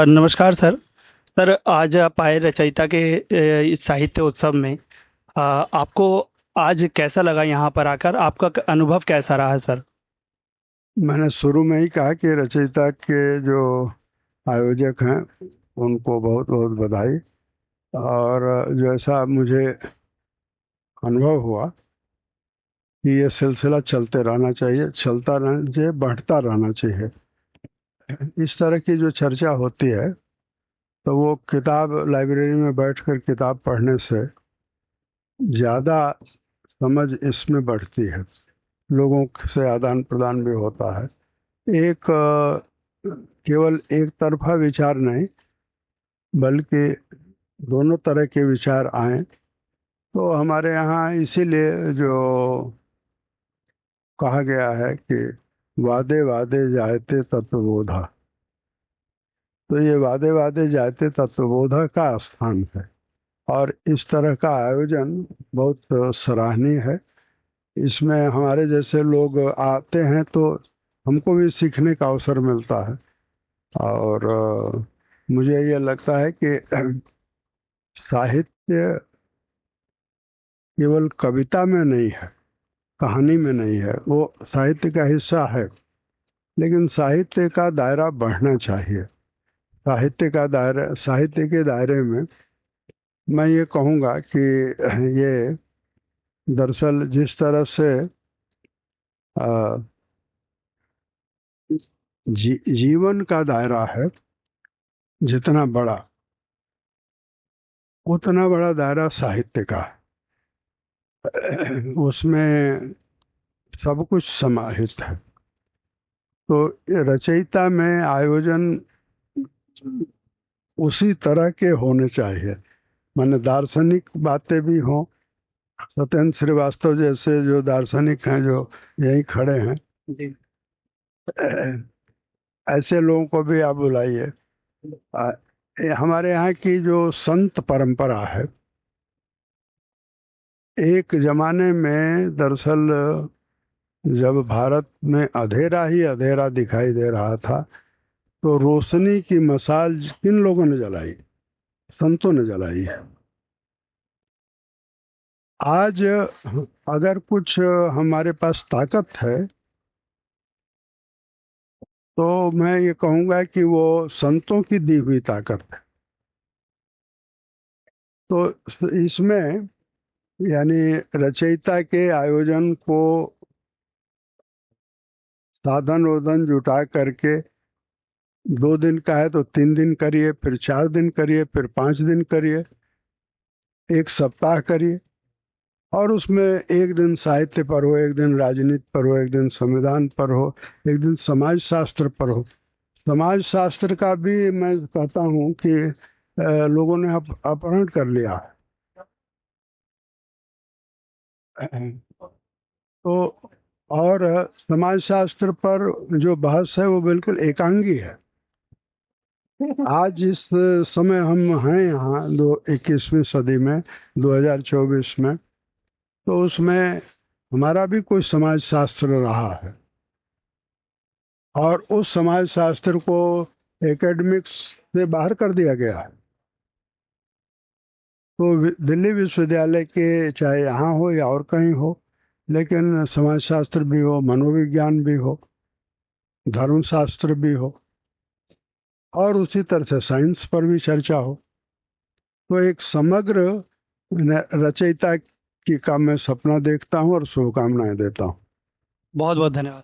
नमस्कार sir. Sir, आज आप आए रचयिता के इस साहित्य उत्सव में। आपको आज कैसा लगा यहाँ पर आकर? आपका अनुभव कैसा रहा सर? मैंने शुरू में ही कहा कि रचयिता के जो आयोजक हैं उनको बहुत बहुत बधाई। और जैसा मुझे अनुभव हुआ कि ये सिलसिला चलते रहना चाहिए, चलता रहना चाहिए, बढ़ता रहना चाहिए। इस तरह की जो चर्चा होती है तो वो किताब लाइब्रेरी में बैठकर किताब पढ़ने से ज़्यादा समझ इसमें बढ़ती है, लोगों से आदान प्रदान भी होता है। एक केवल एक तरफा विचार नहीं, बल्कि दोनों तरह के विचार आए। तो हमारे यहाँ इसीलिए जो कहा गया है कि वादे वादे जायते तत्वबोधा, तो ये वादे वादे जायते तत्वबोधा का स्थान है। और इस तरह का आयोजन बहुत सराहनीय है। इसमें हमारे जैसे लोग आते हैं तो हमको भी सीखने का अवसर मिलता है। और मुझे ये लगता है कि साहित्य केवल कविता में नहीं है, कहानी में नहीं है, वो साहित्य का हिस्सा है, लेकिन साहित्य का दायरा बढ़ना चाहिए। साहित्य के दायरे में मैं ये कहूँगा कि ये दरअसल जिस तरह से अ, जीवन का दायरा है, जितना बड़ा उतना बड़ा दायरा साहित्य का है। उसमें सब कुछ समाहित है। तो रचयिता में आयोजन उसी तरह के होने चाहिए, माने दार्शनिक बातें भी हों। सत्येंद्र श्रीवास्तव जैसे जो दार्शनिक हैं, जो यहीं खड़े हैं, जी। ऐसे लोगों को भी आप बुलाइए। हमारे यहाँ की जो संत परंपरा है, एक जमाने में दरअसल जब भारत में अंधेरा ही अंधेरा दिखाई दे रहा था, तो रोशनी की मशाल किन लोगों ने जलाई? संतों ने जलाई है। आज अगर कुछ हमारे पास ताकत है तो मैं ये कहूँगा कि वो संतों की दी हुई ताकत है। तो इसमें यानी रचयिता के आयोजन को साधन वोधन जुटा करके 2 दिन का है तो 3 दिन करिए, फिर 4 दिन करिए, फिर 5 दिन करिए, एक सप्ताह करिए। और उसमें एक दिन साहित्य पर हो, एक दिन राजनीति पर हो, एक दिन संविधान पर हो, एक दिन समाज शास्त्र पर हो। समाज शास्त्र का भी मैं कहता हूँ कि लोगों ने अपहरण कर लिया है। तो और समाज शास्त्र पर जो बहस है वो बिल्कुल एकांगी है। आज इस समय हम हैं यहाँ 21वीं सदी में, 2024 में, तो उसमें हमारा भी कोई समाज शास्त्र रहा है। और उस समाज शास्त्र को एकेडमिक्स से बाहर कर दिया गया है। तो दिल्ली विश्वविद्यालय के, चाहे यहाँ हो या और कहीं हो, लेकिन समाज शास्त्र भी हो, मनोविज्ञान भी हो, धर्मशास्त्र भी हो, और उसी तरह से साइंस पर भी चर्चा हो। तो एक समग्र रचयिता की का मैं सपना देखता हूँ और शुभकामनाएं देता हूँ। बहुत बहुत धन्यवाद।